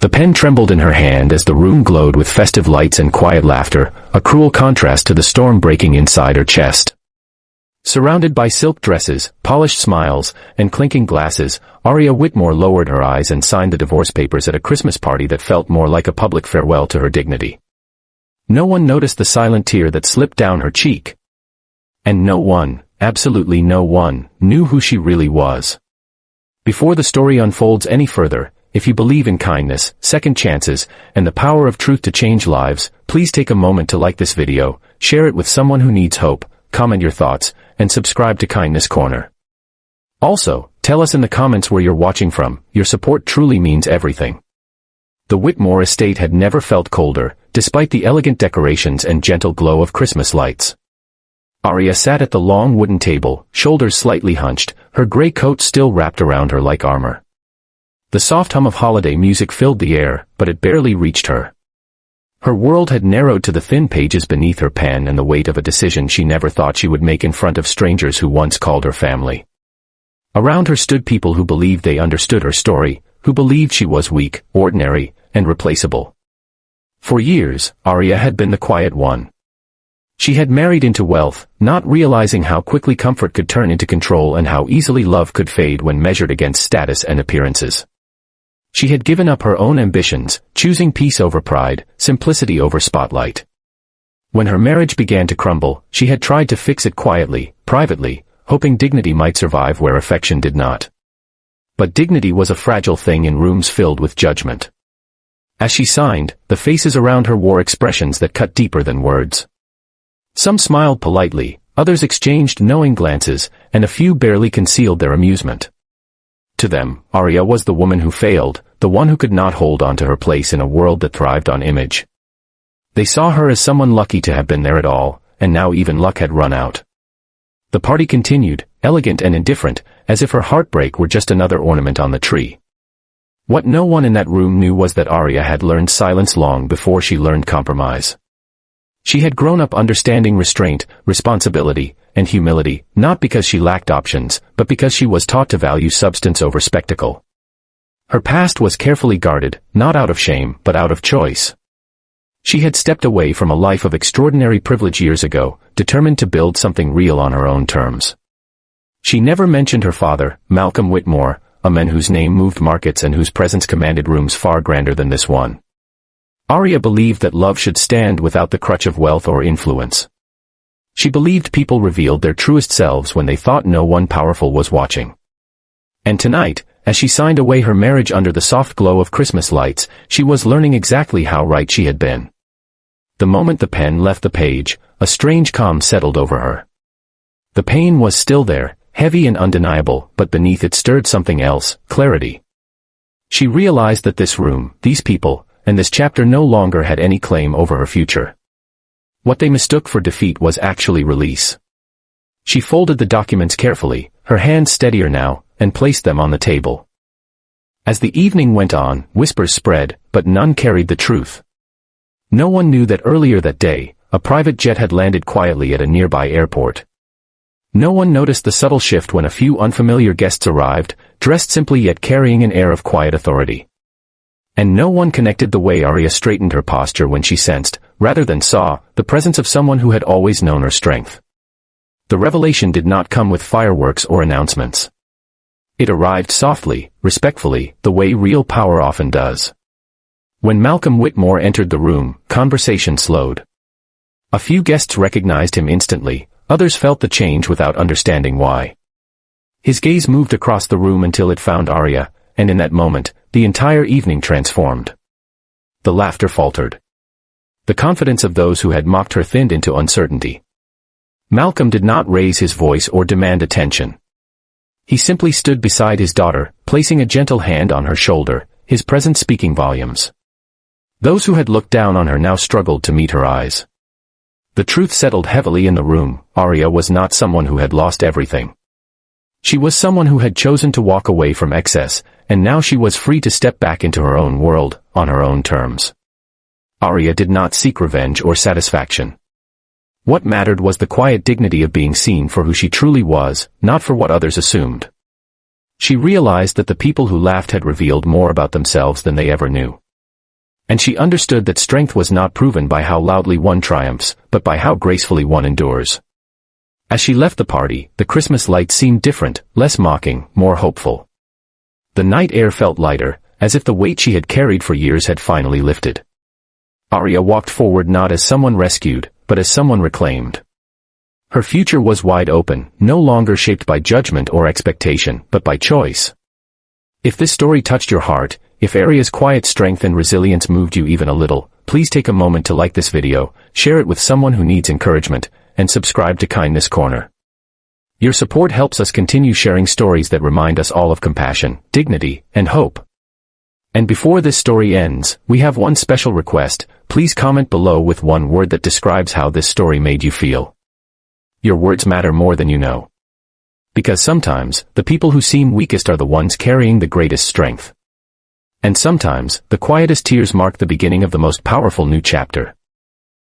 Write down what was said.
The pen trembled in her hand as the room glowed with festive lights and quiet laughter, a cruel contrast to the storm breaking inside her chest. Surrounded by silk dresses, polished smiles, and clinking glasses, Aria Whitmore lowered her eyes and signed the divorce papers at a Christmas party that felt more like a public farewell to her dignity. No one noticed the silent tear that slipped down her cheek. And no one, absolutely no one, knew who she really was. Before the story unfolds any further, if you believe in kindness, second chances, and the power of truth to change lives, please take a moment to like this video, share it with someone who needs hope, comment your thoughts, and subscribe to Kindness Corner. Also, tell us in the comments where you're watching from. Your support truly means everything. The Whitmore estate had never felt colder, despite the elegant decorations and gentle glow of Christmas lights. Aria sat at the long wooden table, shoulders slightly hunched, her gray coat still wrapped around her like armor. The soft hum of holiday music filled the air, but it barely reached her. Her world had narrowed to the thin pages beneath her pen and the weight of a decision she never thought she would make in front of strangers who once called her family. Around her stood people who believed they understood her story, who believed she was weak, ordinary, and replaceable. For years, Aria had been the quiet one. She had married into wealth, not realizing how quickly comfort could turn into control and how easily love could fade when measured against status and appearances. She had given up her own ambitions, choosing peace over pride, simplicity over spotlight. When her marriage began to crumble, she had tried to fix it quietly, privately, hoping dignity might survive where affection did not. But dignity was a fragile thing in rooms filled with judgment. As she signed, the faces around her wore expressions that cut deeper than words. Some smiled politely, others exchanged knowing glances, and a few barely concealed their amusement. To them, Aria was the woman who failed, the one who could not hold on to her place in a world that thrived on image. They saw her as someone lucky to have been there at all, and now even luck had run out. The party continued, elegant and indifferent, as if her heartbreak were just another ornament on the tree. What no one in that room knew was that Aria had learned silence long before she learned compromise. She had grown up understanding restraint, responsibility, and humility, not because she lacked options, but because she was taught to value substance over spectacle. Her past was carefully guarded, not out of shame, but out of choice. She had stepped away from a life of extraordinary privilege years ago, determined to build something real on her own terms. She never mentioned her father, Malcolm Whitmore, a man whose name moved markets and whose presence commanded rooms far grander than this one. Aria believed that love should stand without the crutch of wealth or influence. She believed people revealed their truest selves when they thought no one powerful was watching. And tonight, as she signed away her marriage under the soft glow of Christmas lights, she was learning exactly how right she had been. The moment the pen left the page, a strange calm settled over her. The pain was still there, heavy and undeniable, but beneath it stirred something else, clarity. She realized that this room, these people, and this chapter no longer had any claim over her future. What they mistook for defeat was actually release. She folded the documents carefully, her hands steadier now, and placed them on the table. As the evening went on, whispers spread, but none carried the truth. No one knew that earlier that day, a private jet had landed quietly at a nearby airport. No one noticed the subtle shift when a few unfamiliar guests arrived, dressed simply yet carrying an air of quiet authority. And no one connected the way Aria straightened her posture when she sensed, rather than saw, the presence of someone who had always known her strength. The revelation did not come with fireworks or announcements. It arrived softly, respectfully, the way real power often does. When Malcolm Whitmore entered the room, conversation slowed. A few guests recognized him instantly, others felt the change without understanding why. His gaze moved across the room until it found Aria, and in that moment, the entire evening transformed. The laughter faltered. The confidence of those who had mocked her thinned into uncertainty. Malcolm did not raise his voice or demand attention. He simply stood beside his daughter, placing a gentle hand on her shoulder, his presence speaking volumes. Those who had looked down on her now struggled to meet her eyes. The truth settled heavily in the room. Aria was not someone who had lost everything. She was someone who had chosen to walk away from excess, and now she was free to step back into her own world, on her own terms. Aria did not seek revenge or satisfaction. What mattered was the quiet dignity of being seen for who she truly was, not for what others assumed. She realized that the people who laughed had revealed more about themselves than they ever knew. And she understood that strength was not proven by how loudly one triumphs, but by how gracefully one endures. As she left the party, the Christmas lights seemed different, less mocking, more hopeful. The night air felt lighter, as if the weight she had carried for years had finally lifted. Arya walked forward not as someone rescued, but as someone reclaimed. Her future was wide open, no longer shaped by judgment or expectation, but by choice. If this story touched your heart, if Arya's quiet strength and resilience moved you even a little, please take a moment to like this video, share it with someone who needs encouragement, and subscribe to Kindness Corner. Your support helps us continue sharing stories that remind us all of compassion, dignity, and hope. And before this story ends, we have one special request. Please comment below with one word that describes how this story made you feel. Your words matter more than you know. Because sometimes, the people who seem weakest are the ones carrying the greatest strength. And sometimes, the quietest tears mark the beginning of the most powerful new chapter.